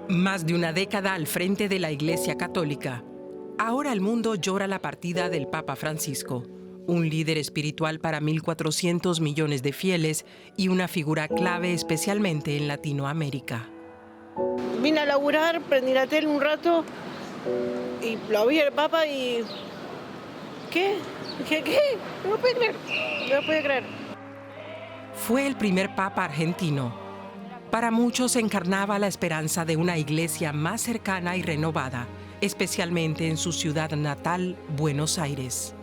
Más de una década al frente de la Iglesia Católica. Ahora el mundo llora la partida del Papa Francisco, un líder espiritual para 1.400 millones de fieles y una figura clave especialmente en Latinoamérica. Vine a laburar, prendí la tele un rato y lo vi al Papa y... ¿Qué? ¿Qué? No lo puedo creer, no lo puedo creer. Fue el primer Papa argentino. Para muchos encarnaba la esperanza de una iglesia más cercana y renovada, especialmente en su ciudad natal, Buenos Aires.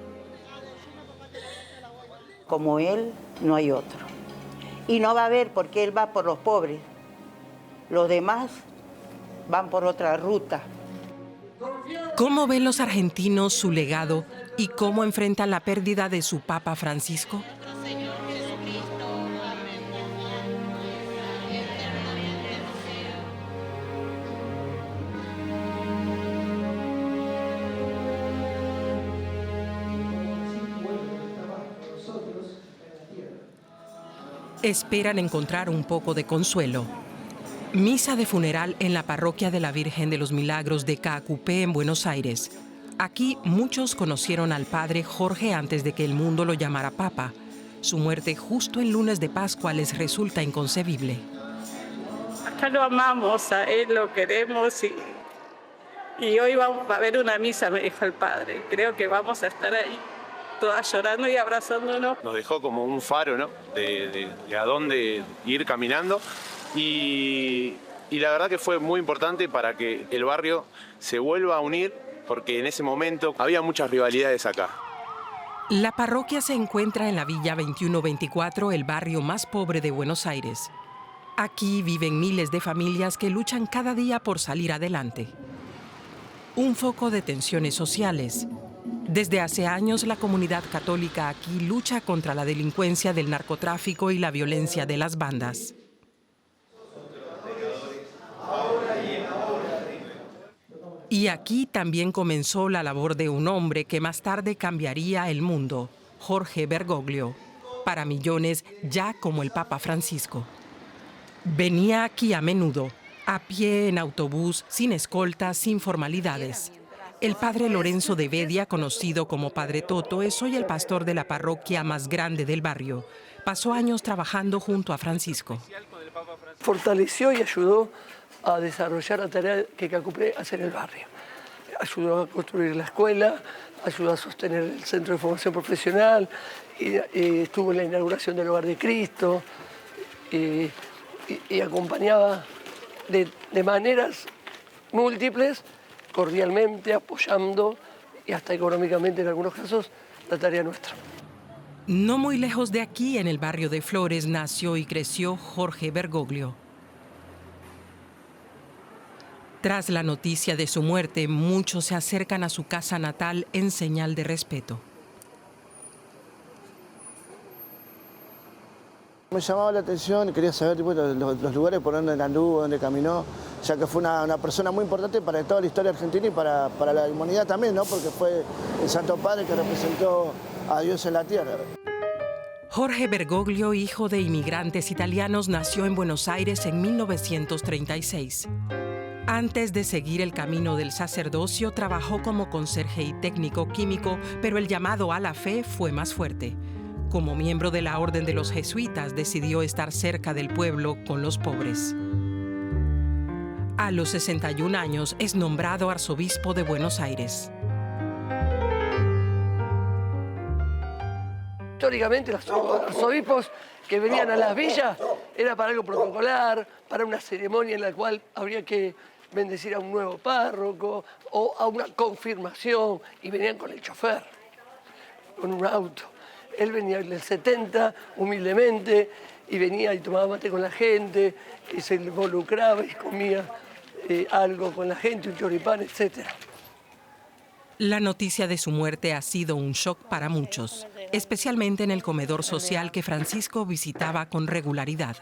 Como él, no hay otro. Y no va a haber porque él va por los pobres. Los demás van por otra ruta. ¿Cómo ven los argentinos su legado y cómo enfrentan la pérdida de su Papa Francisco? Esperan encontrar un poco de consuelo. Misa de funeral en la parroquia de la Virgen de los Milagros de Caacupé, en Buenos Aires. Aquí muchos conocieron al padre Jorge antes de que el mundo lo llamara papa. Su muerte justo el lunes de Pascua les resulta inconcebible. Acá lo amamos, a él lo queremos y hoy vamos a ver una misa, me dijo el padre. Creo que vamos a estar ahí, todas llorando y abrazándonos. Nos dejó como un faro, ¿no? de a dónde ir caminando y la verdad que fue muy importante para que el barrio se vuelva a unir, porque en ese momento había muchas rivalidades acá. La parroquia se encuentra en la Villa 2124, el barrio más pobre de Buenos Aires. Aquí viven miles de familias que luchan cada día por salir adelante. Un foco de tensiones sociales. Desde hace años, la comunidad católica aquí lucha contra la delincuencia del narcotráfico y la violencia de las bandas. Y aquí también comenzó la labor de un hombre que más tarde cambiaría el mundo, Jorge Bergoglio, para millones ya como el Papa Francisco. Venía aquí a menudo, a pie, en autobús, sin escoltas, sin formalidades. El padre Lorenzo de Bedia, conocido como Padre Toto, es hoy el pastor de la parroquia más grande del barrio. Pasó años trabajando junto a Francisco. Fortaleció y ayudó a desarrollar la tarea que Caacupé hace en el barrio. Ayudó a construir la escuela, ayudó a sostener el centro de formación profesional, y estuvo en la inauguración del Hogar de Cristo, y acompañaba de maneras múltiples, cordialmente, apoyando y hasta económicamente en algunos casos, la tarea nuestra. No muy lejos de aquí, en el barrio de Flores, nació y creció Jorge Bergoglio. Tras la noticia de su muerte, muchos se acercan a su casa natal en señal de respeto. Me llamaba la atención y quería saber los lugares por donde anduvo, donde caminó, ya que fue una persona muy importante para toda la historia argentina y para la humanidad también, ¿no? Porque fue el Santo Padre que representó a Dios en la tierra. Jorge Bergoglio, hijo de inmigrantes italianos, nació en Buenos Aires en 1936. Antes de seguir el camino del sacerdocio, trabajó como conserje y técnico químico, pero el llamado a la fe fue más fuerte. Como miembro de la Orden de los Jesuitas, decidió estar cerca del pueblo con los pobres. A los 61 años es nombrado arzobispo de Buenos Aires. Históricamente los arzobispos que venían a las villas era para algo protocolar, para una ceremonia en la cual habría que bendecir a un nuevo párroco o a una confirmación, y venían con el chofer, con un auto. Él venía en el 70, humildemente, y venía y tomaba mate con la gente, y se involucraba y comía algo con la gente, un choripán, etc. La noticia de su muerte ha sido un shock para muchos, especialmente en el comedor social que Francisco visitaba con regularidad.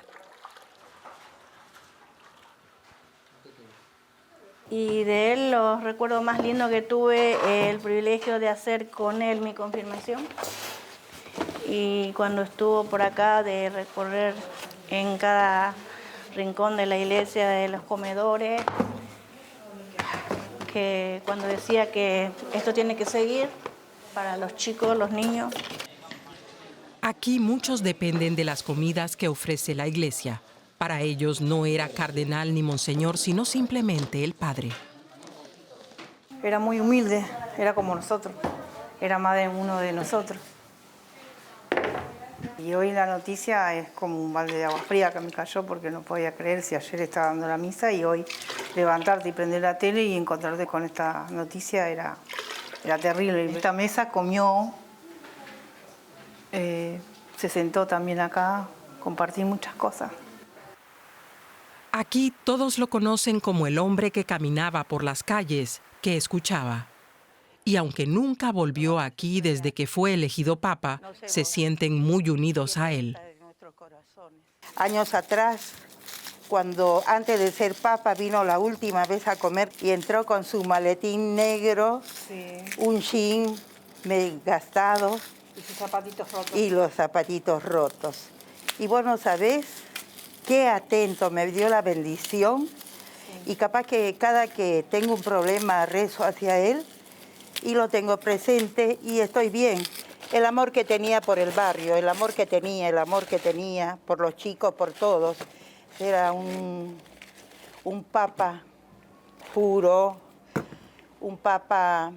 Y de él los recuerdos más lindos que tuve, el privilegio de hacer con él mi confirmación. Y cuando estuvo por acá, de recorrer en cada rincón de la iglesia, de los comedores, que cuando decía que esto tiene que seguir para los chicos, los niños. Aquí muchos dependen de las comidas que ofrece la iglesia. Para ellos no era cardenal ni monseñor, sino simplemente el padre. Era muy humilde, era como nosotros, era más de uno de nosotros. Y hoy la noticia es como un balde de agua fría que me cayó porque no podía creer si ayer estaba dando la misa y hoy levantarte y prender la tele y encontrarte con esta noticia era terrible. Esta mesa comió, se sentó también acá, compartí muchas cosas. Aquí todos lo conocen como el hombre que caminaba por las calles, que escuchaba. Y aunque nunca volvió aquí desde que fue elegido papa, se sienten muy unidos a él. Años atrás, cuando antes de ser papa vino la última vez a comer y entró con su maletín negro, un jean gastado Y sus zapatitos rotos. y los zapatitos rotos. Y vos no sabés qué atento, me dio la bendición y capaz que cada que tengo un problema rezo hacia él y lo tengo presente y estoy bien. El amor que tenía por el barrio, el amor que tenía por los chicos, por todos. Era un papa puro, un papa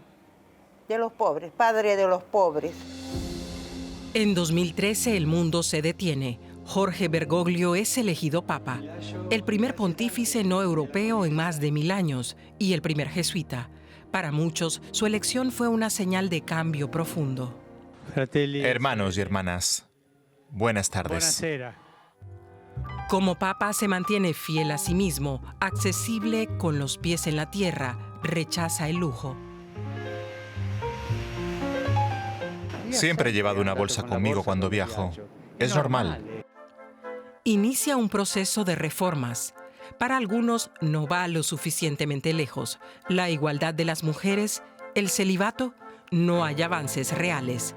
de los pobres, padre de los pobres. En 2013 el mundo se detiene. Jorge Bergoglio es elegido papa, el primer pontífice no europeo en más de 1000 años y el primer jesuita. Para muchos, su elección fue una señal de cambio profundo. Hermanos y hermanas, buenas tardes. Como papa se mantiene fiel a sí mismo, accesible con los pies en la tierra, rechaza el lujo. Siempre he llevado una bolsa conmigo cuando viajo. Es normal. Inicia un proceso de reformas. Para algunos no va lo suficientemente lejos. La igualdad de las mujeres, el celibato, no hay avances reales.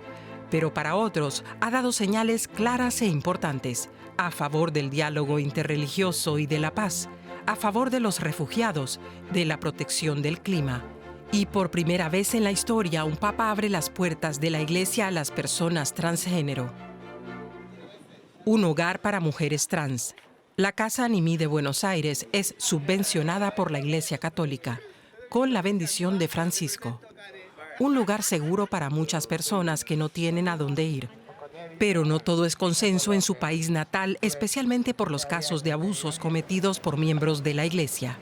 Pero para otros ha dado señales claras e importantes a favor del diálogo interreligioso y de la paz, a favor de los refugiados, de la protección del clima. Y por primera vez en la historia, un papa abre las puertas de la iglesia a las personas transgénero. Un hogar para mujeres trans. La Casa Animí de Buenos Aires es subvencionada por la Iglesia Católica, con la bendición de Francisco. Un lugar seguro para muchas personas que no tienen a dónde ir. Pero no todo es consenso en su país natal, especialmente por los casos de abusos cometidos por miembros de la Iglesia.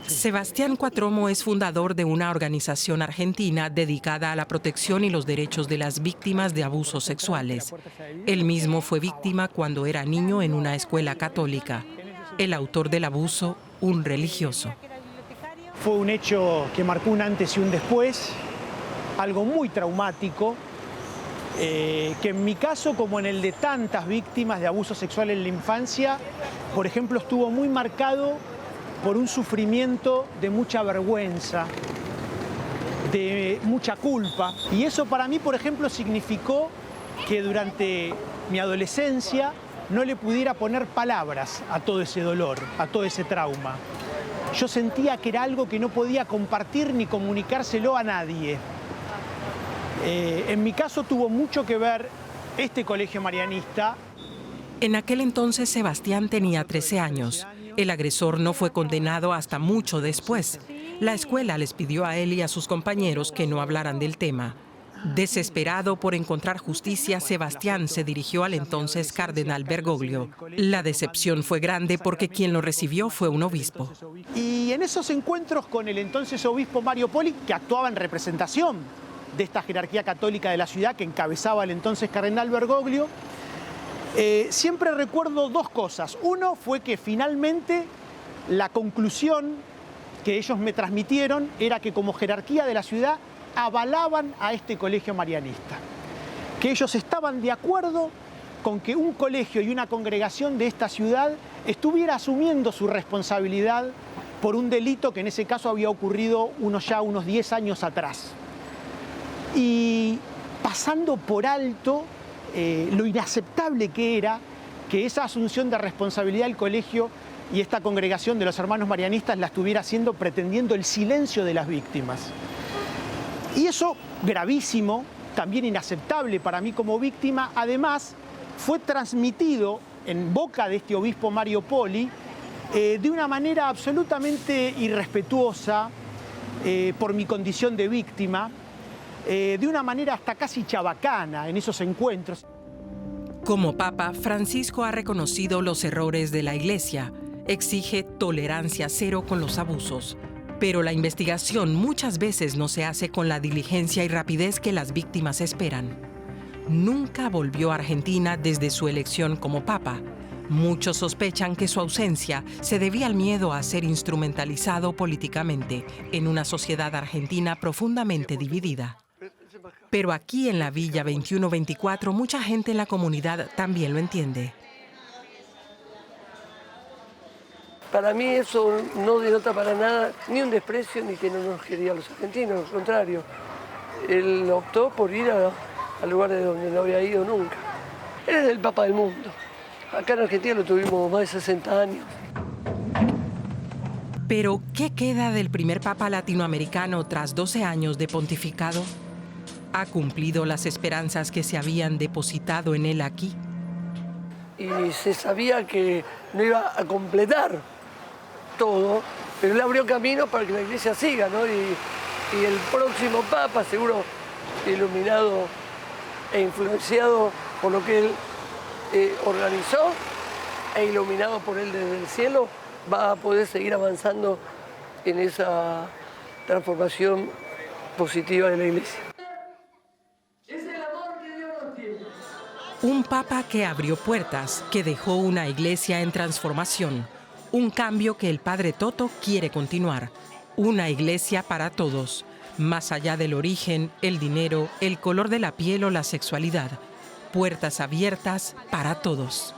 Sebastián Cuatromo es fundador de una organización argentina dedicada a la protección y los derechos de las víctimas de abusos sexuales. Él mismo fue víctima cuando era niño en una escuela católica. El autor del abuso, un religioso. Fue un hecho que marcó un antes y un después, algo muy traumático, que en mi caso, como en el de tantas víctimas de abuso sexual en la infancia, por ejemplo, estuvo muy marcado por un sufrimiento de mucha vergüenza, de mucha culpa. Y eso para mí, por ejemplo, significó que durante mi adolescencia no le pudiera poner palabras a todo ese dolor, a todo ese trauma. Yo sentía que era algo que no podía compartir ni comunicárselo a nadie. En mi caso tuvo mucho que ver este colegio marianista. En aquel entonces Sebastián tenía 13 años. El agresor no fue condenado hasta mucho después. La escuela les pidió a él y a sus compañeros que no hablaran del tema. Desesperado por encontrar justicia, Sebastián se dirigió al entonces cardenal Bergoglio. La decepción fue grande porque quien lo recibió fue un obispo. Y en esos encuentros con el entonces obispo Mario Poli, que actuaba en representación de esta jerarquía católica de la ciudad que encabezaba el entonces cardenal Bergoglio, siempre recuerdo dos cosas. Uno fue que finalmente la conclusión que ellos me transmitieron era que como jerarquía de la ciudad avalaban a este colegio marianista. Que ellos estaban de acuerdo con que un colegio y una congregación de esta ciudad estuviera asumiendo su responsabilidad por un delito que en ese caso había ocurrido unos 10 años atrás. Y pasando por alto lo inaceptable que era que esa asunción de responsabilidad del colegio y esta congregación de los hermanos marianistas la estuviera haciendo pretendiendo el silencio de las víctimas. Y eso, gravísimo, también inaceptable para mí como víctima, además fue transmitido en boca de este obispo Mario Poli de una manera absolutamente irrespetuosa por mi condición de víctima, de una manera hasta casi chabacana en esos encuentros. Como Papa, Francisco ha reconocido los errores de la Iglesia, exige tolerancia cero con los abusos. Pero la investigación muchas veces no se hace con la diligencia y rapidez que las víctimas esperan. Nunca volvió a Argentina desde su elección como Papa. Muchos sospechan que su ausencia se debía al miedo a ser instrumentalizado políticamente en una sociedad argentina profundamente dividida. Pero aquí en la Villa 2124 mucha gente en la comunidad también lo entiende. Para mí eso no denota para nada ni un desprecio ni que no nos quería a los argentinos, al contrario. Él optó por ir a lugares donde no había ido nunca. Él es el Papa del mundo. Acá en Argentina lo tuvimos más de 60 años. Pero, ¿qué queda del primer Papa latinoamericano tras 12 años de pontificado? ¿Ha cumplido las esperanzas que se habían depositado en él aquí? Y se sabía que no iba a completar todo, pero él abrió camino para que la Iglesia siga, ¿no? Y el próximo Papa, seguro iluminado e influenciado por lo que él organizó e iluminado por él desde el cielo, va a poder seguir avanzando en esa transformación positiva de la Iglesia. Un Papa que abrió puertas, que dejó una Iglesia en transformación. Un cambio que el Padre Toto quiere continuar. Una Iglesia para todos, más allá del origen, el dinero, el color de la piel o la sexualidad. Puertas abiertas para todos.